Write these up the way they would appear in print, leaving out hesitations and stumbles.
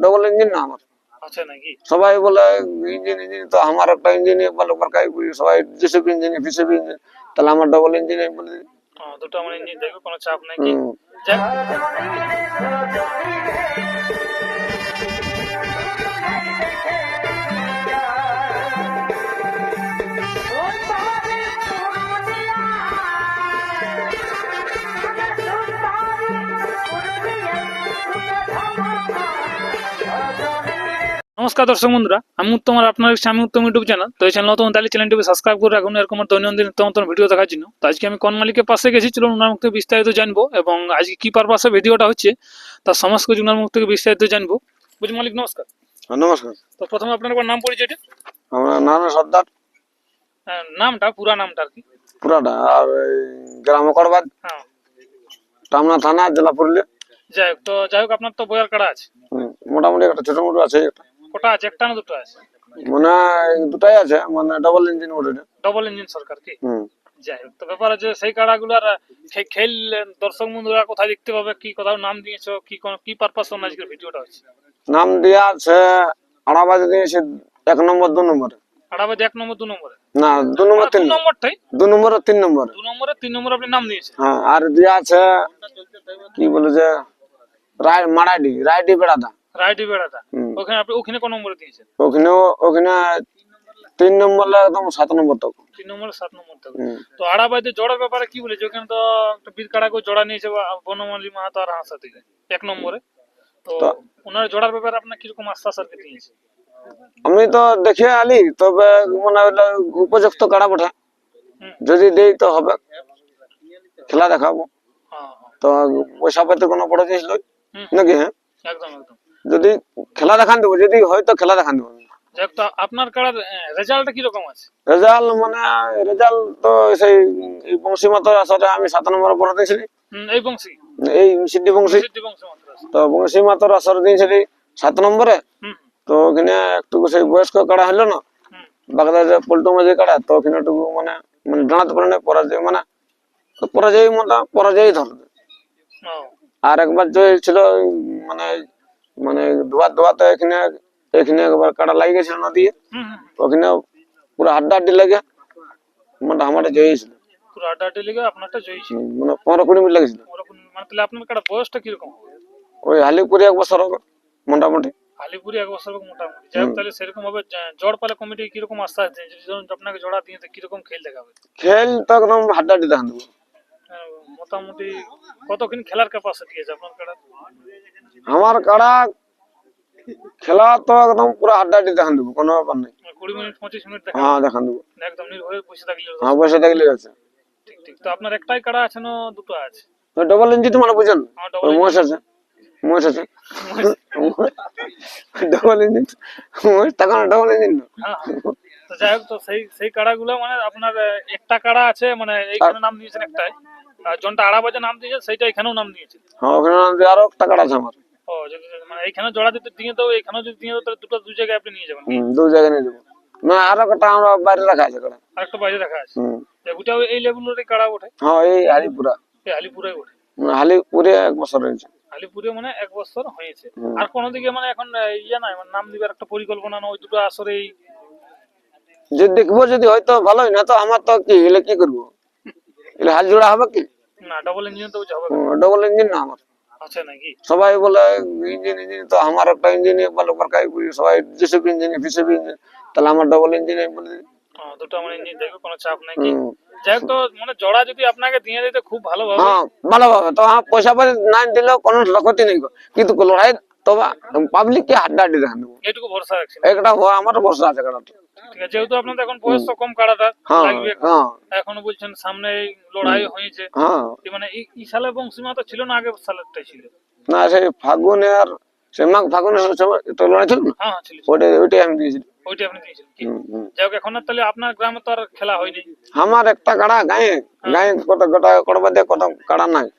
Double engine না আমার। আচ্ছা নাকি? সবাই বলে ইঞ্জিন ইঞ্জিন, তো আমার একটা ইঞ্জিন বলে কাই সবাই জেসিবি ইঞ্জিন পিসিবি ইঞ্জিন, তাহলে আমার ডবল ইঞ্জিন বলে দিই। দুটো আমার ইঞ্জিন দেখবে, কোনো চাপ নাই কি। নমস্কার দর্শক বন্ধুরা, আমি উত্তম আর আপনার আমি উত্তম ইউটিউব চ্যানেল। তো এই চ্যানেল নতুন তাহলে চ্যানেলটিকে সাবস্ক্রাইব করে রাখুন এরকম দৈনন্দিন নতুন ভিডিও দেখার জন্য। তো আজকে আমি কোন মালিকের পাশে গেছি, চলুন ওনার মুখ থেকে বিস্তারিত জানবো এবং আজকে কি পারপাসে ভিডিওটা হচ্ছে তার সমস্ত কিছু ওনার মুখ থেকে বিস্তারিত জানবো। বুঝি মালিক নমস্কার। নমস্কার। তো প্রথমে আপনার একবার নাম পরিচয়টা। আমার নাম সর্দার। নামটা পুরা নামটা আর কি? পুরাটা আর গ্রাম করবাদ, হ্যাঁ, টামনা থানা, জেলা পুরুলিয়া। যাই হোক আপনার তো বয়ার কাড়া আছে মোটামুটি একটা ছোট মোটো আছে। কটা আছে, একটা না দুটো আছে? মানে দুটাই আছে, মানে double engine motor. Double engine সরকার কি? যাই হোক, তো ব্যাপার আছে সেই কাড়াগুলার খেল দর্শক বন্ধুরা কোথায় দেখতে পাবে, কি কোথাও নাম দিয়েছো, কি পারপাস আজকের ভিডিওটা হচ্ছে? নাম দেওয়া আছে আড়াবাজে দিয়েছে 1 নম্বর 2 নম্বরে। আড়াবাজে 1 নম্বর 2 নম্বরে না 2 নম্বর 3 নম্বরটাই 2 নম্বর 3 নম্বর 2 নম্বরে 3 নম্বর আপনি নাম দিয়েছেন। হ্যাঁ, আর দেওয়া আছে কি বলে যে রায়ডি বেড়াদা। রায়ডি বেড়াদা, ওখানে আপনি ওখানে কোন নম্বরে দিয়েছেন? ওখানে 3 নম্বর একদম 7 নম্বর তক। 3 নম্বরে 7 নম্বর তক। তো আড়াবাজে জোড়ার ব্যাপারে কি বলেছে? ওখানে তো একটা বীর কাড়াকে জোড়া নিয়েছে বনমালী মাহাতো আর হাসা থেকে 1 নম্বরে। তো ওনার জোড়ার ব্যাপারে আপনার কিরকম আশ্বাস আর কি দিয়েছে? আমি তো দেখে আলি, তবে মানে উপযুক্ত কাড়া বটে, যদি দেই তো হবে, খেলা দেখাবো। তো পয়সা পাতি কোনো বড় জিনিস নয় নাকি? হ্যাঁ একদম একদম। যদি খেলা দেখান দেবো, যদি হয়তো খেলা দেখান দেবো। আপনার কাড়ার রেজাল্টটা কি রকম আছে? রেজাল্ট তো সেই বংশী মাতার আসরে আমি 7 নম্বরে পড়ে দিয়েছিলি। এই সিদ্ধি বংশী, তো বংশী মাতার আসরে দিয়েছিলি 7 নম্বরে। তো ওখানে একটু সেই বয়স্ক কাড়া হলো না, বাগদার যে পল্টু মাঝি কাড়া, তো ওখানে একটু মানে দাঁড়াতে পারে না, পরাজয় ধরবে। আর একবার জয় ছিল মানে মানে ধোয়াতে এখানে একবার কাটা লাগিয়ে গেছিল নদী, ওখানে পুরো হাড্ডাহাড্ডি লেগে মোটামুটি জয়ী ছিল। পুরো হাড্ডাহাড্ডি লেগে আপনারটা জয়ী ছিল, মানে 15-20 মিনিট লেগেছিল। মানে তাহলে আপনার কাটা বয়সটা কিরকম হবে? ওই হালিপুরি 1 বছর হবে মোটামুটি। হালিপুরি 1 বছর হবে মোটামুটি। যাই হোক, তাহলে সেরকম ভাবে জোড় পালে কমিটি কিরকম আশ্বাস দেয় যদি আপনাকে জোড়া দিয়ে কিরকম খেল দেখাবে? খেল তো একদম হাড্ডাহাড্ডি দেখান দেবো। মোটামুটি কতক্ষণ খেলার ক্যাপাসিটি আছে আপনার কাড়া? আমার কাড়া খেলা তো একদম পুরো হাড্ডাহাড্ডি দেখান দেবো, কোনো ব্যাপার নেই। 20 মিনিট 25 মিনিট হ্যাঁ দেখান দেবো, একদম নির্ভয়ে বসে থাকলে। হ্যাঁ বসে থাকলে আছে। ঠিক ঠিক। তো আপনার একটাই কাড়া আছে না দুটো আছে? ডবল ইঞ্জিন মানে বুঝেন, মোষ আছে ডবল ইঞ্জিন, তখন ডবল ইঞ্জিন। তো যাই হোক, তো সেই কাড়াগুলো মানে আপনার একটা কাড়া আছে, মানে এইখানে নাম দিয়েছেন একটাই, আর জনটা আড়াবাজে নাম দিয়েছে সেইটা এখানেও নাম দিয়েছে। হ্যাঁ ওখানে নাম দিয়ে আরো একটা কাড়া আছে আমার। ও, যদি মানে এইখানে জোড়া দিতে দিয়ে তো এখানেও যদি দিয়ে তাহলে দু জায়গায় আপনি নিয়ে যাবেন। 2 জায়গায় নিয়ে যাবো না, আরো একটা আমরা বাইরে রাখা আছে কাড়া, আরেকটা বাইরে রাখা আছে। ওটা এই লেভেলের কাড়া ওঠে? হ্যাঁ এই হালিপুরা, হালিপুরাই ওঠে। হালিপুরে 1 বছর হয়েছে। হালিপুরে মানে 1 বছর হয়েছে। আর কোন দিকে মানে এখন নাই, মানে নাম দিবার একটা পরিকল্পনা না? ওই দুটো আসরেই যে দেখবো, যদি হয়তো ভালোই, না তো আমার তো কি এলে কি করবো, এলে হাল জোড়া হবে কি না? ডবল ইঞ্জিন তো হবে। ডবল ইঞ্জিন না আমার। আচ্ছা নাকি? সবাই বলে ইঞ্জিন ইঞ্জিন, তো আমার একটা ইঞ্জিন বলে সবাই জেসিবি ইঞ্জিন পিসিবি ইঞ্জিন, তাহলে আমার ডবল ইঞ্জিন বলে দিই। দুটো আমার ইঞ্জিন দেখবে, কোনো চাপ নাই কি। যাই হোক, তো মানে জোড়া যদি আপনাকে দিয়ে দিতে খুব ভালো হবে। হ্যাঁ ভালো হবে, তো পয়সা পাতি না দিলেও কোনো ক্ষতি নেই, কিন্তু লড়াই তবে পাবলিক কে হাড্ডাহাড্ডি দেখান দেবো, এটুকু ভরসা রাখছি। একটা আমার ভরসা আছে কাড়াটা। ঠিক আছে, যেহেতু আপনাদের এখন বয়স তো কম, কাড়াটা লাগবে। এখনো বলছেন সামনে লড়াই হয়েছে, মানে এই সালে বংশীমা তো ছিল না, আগের সালেরটাই ছিল না? সেই ফাগুনের সেই মাঘ ফাগুনের তো লড়াই ছিল না? হ্যাঁ ছিল। ওইটাই আমি দিয়েছিলাম। ওইটা আপনি দিয়েছিলেন কি? যাই হোক, এখন তাহলে আপনার গ্রামে তো আর খেলা হয়নি। আমার একটা কাড়া গায়ে কত গোটা করবাদে কত কাড়া নাই।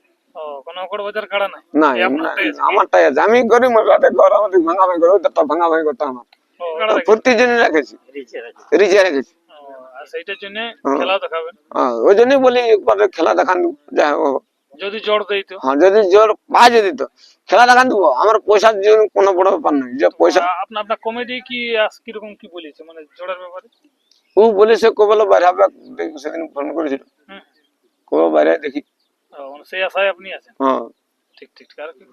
কোনো বাজার কাড়া নাই? না আমারটাই আছে, আমি গরিব রাতে ঘর আমাদের ভাঙা ভাঙি করে, ওটা ভাঙা ভাঙি করতে আমার ফুর্তির জন্য রেখেছি, রিজে রেখেছি। আর সেইটার জন্য খেলা দেখাবেন? ওই জন্যই বলি একবার খেলা দেখান, যাই হোক যদি জোর দেই তো। হ্যাঁ যদি জোর পায় যদি তো, খেলা দেখান দেবো, আমার পয়সার জন্য কোনো বড় ব্যাপার নয়, যে পয়সা আপনার আপনার কমেডি কি কিরকম কি বলেছে মানে জোড়ার ব্যাপারে? ও বলেছে কবে বাইরে হবে, সেদিন ফোন করেছিল, হুম। কবে বাইরে দেখি। মানে সেই আশায় আপনি আছেন। হ্যাঁ। ঠিক ঠিক ঠিক। আর কি